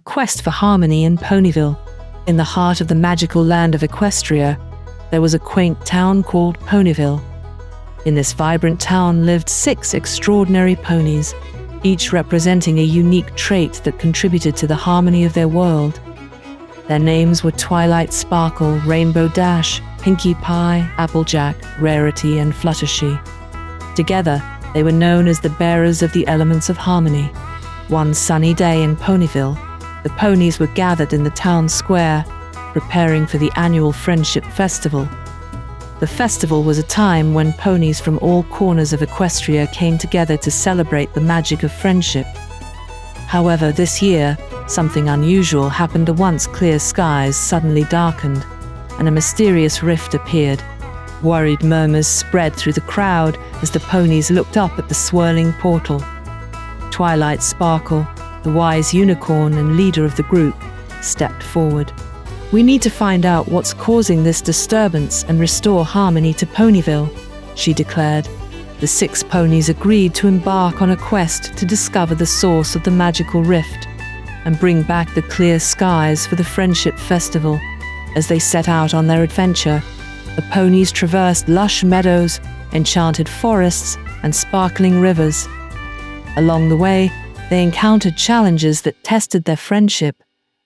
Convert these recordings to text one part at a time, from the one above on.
quest for harmony in Ponyville. In the heart of the magical land of Equestria, there was a quaint town called Ponyville. In this vibrant town lived 6 extraordinary ponies, each representing a unique trait that contributed to the harmony of their world. Their names were Twilight Sparkle, Rainbow Dash, Pinkie Pie, Applejack, Rarity, and Fluttershy. Together, they were known as the bearers of the elements of harmony. One sunny day in Ponyville, the ponies were gathered in the town square, preparing for the annual Friendship Festival. The festival was a time when ponies from all corners of Equestria came together to celebrate the magic of friendship. However, this year, something unusual happened. The once clear skies suddenly darkened, and a mysterious rift appeared. Worried murmurs spread through the crowd as the ponies looked up at the swirling portal. Twilight Sparkle, the wise unicorn and leader of the group, stepped forward. "We need to find out what's causing this disturbance and restore harmony to Ponyville," she declared. The 6 ponies agreed to embark on a quest to discover the source of the magical rift and bring back the clear skies for the Friendship Festival. As they set out on their adventure, the ponies traversed lush meadows, enchanted forests, and sparkling rivers. Along the way, they encountered challenges that tested their friendship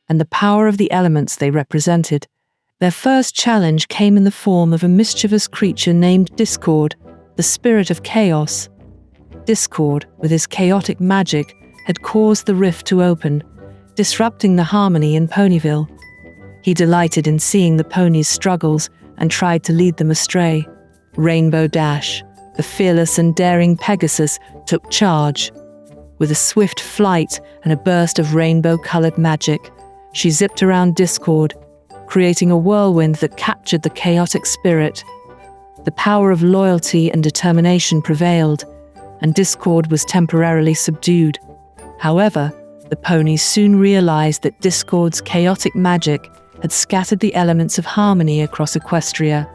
and the power of the elements they represented. Their first challenge came in the form of a mischievous creature named Discord, the spirit of chaos. Discord, with his chaotic magic, had caused the rift to open, disrupting the harmony in Ponyville. He delighted in seeing the ponies' struggles and tried to lead them astray. Rainbow Dash, the fearless and daring Pegasus, took charge. With a swift flight and a burst of rainbow-colored magic, she zipped around Discord, creating a whirlwind that captured the chaotic spirit. The power of loyalty and determination prevailed, and Discord was temporarily subdued. However, the ponies soon realized that Discord's chaotic magic had scattered the elements of harmony across Equestria.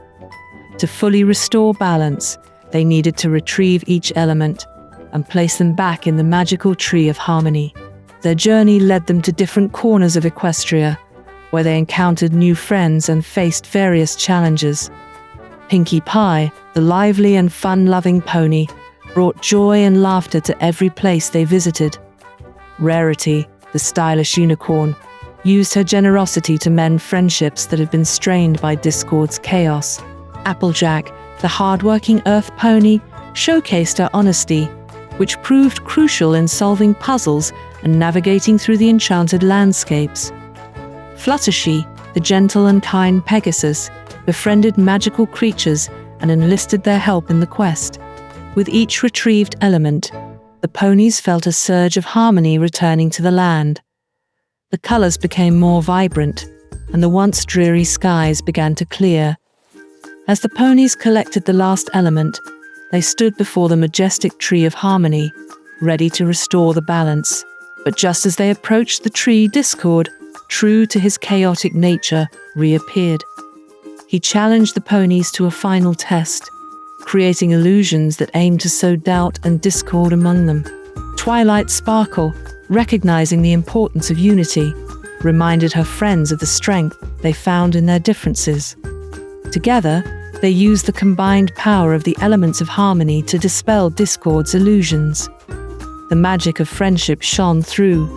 To fully restore balance, they needed to retrieve each element and place them back in the magical tree of harmony. Their journey led them to different corners of Equestria, where they encountered new friends and faced various challenges. Pinkie Pie, the lively and fun-loving pony, brought joy and laughter to every place they visited. Rarity, the stylish unicorn, used her generosity to mend friendships that had been strained by Discord's chaos. Applejack, the hard-working earth pony, showcased her honesty, which proved crucial in solving puzzles and navigating through the enchanted landscapes. Fluttershy, the gentle and kind Pegasus, befriended magical creatures and enlisted their help in the quest. With each retrieved element, the ponies felt a surge of harmony returning to the land. The colors became more vibrant, and the once dreary skies began to clear. As the ponies collected the last element, they stood before the majestic tree of harmony, ready to restore the balance. But just as they approached the tree, Discord, true to his chaotic nature, reappeared. He challenged the ponies to a final test, creating illusions that aimed to sow doubt and discord among them. Twilight Sparkle, recognizing the importance of unity, reminded her friends of the strength they found in their differences. Together, they used the combined power of the elements of harmony to dispel Discord's illusions. The magic of friendship shone through,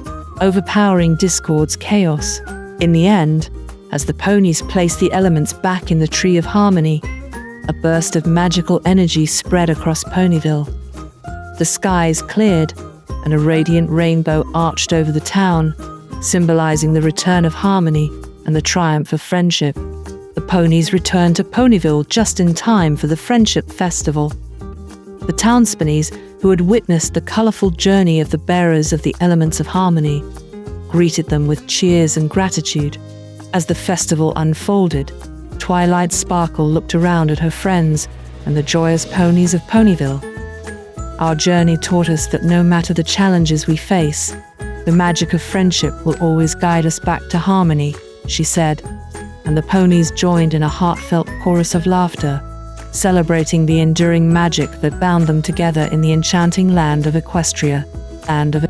overpowering Discord's chaos. In the end, as the ponies placed the elements back in the Tree of Harmony, a burst of magical energy spread across Ponyville. The skies cleared, and a radiant rainbow arched over the town, symbolizing the return of harmony and the triumph of friendship. The ponies returned to Ponyville just in time for the Friendship Festival. The townspeople, who had witnessed the colorful journey of the bearers of the elements of harmony, greeted them with cheers and gratitude. As the festival unfolded, Twilight Sparkle looked around at her friends and the joyous ponies of Ponyville. Our journey taught us that no matter the challenges we face, the magic of friendship will always guide us back to harmony, she said, and the ponies joined in a heartfelt chorus of laughter, celebrating the enduring magic that bound them together in the enchanting land of Equestria, land of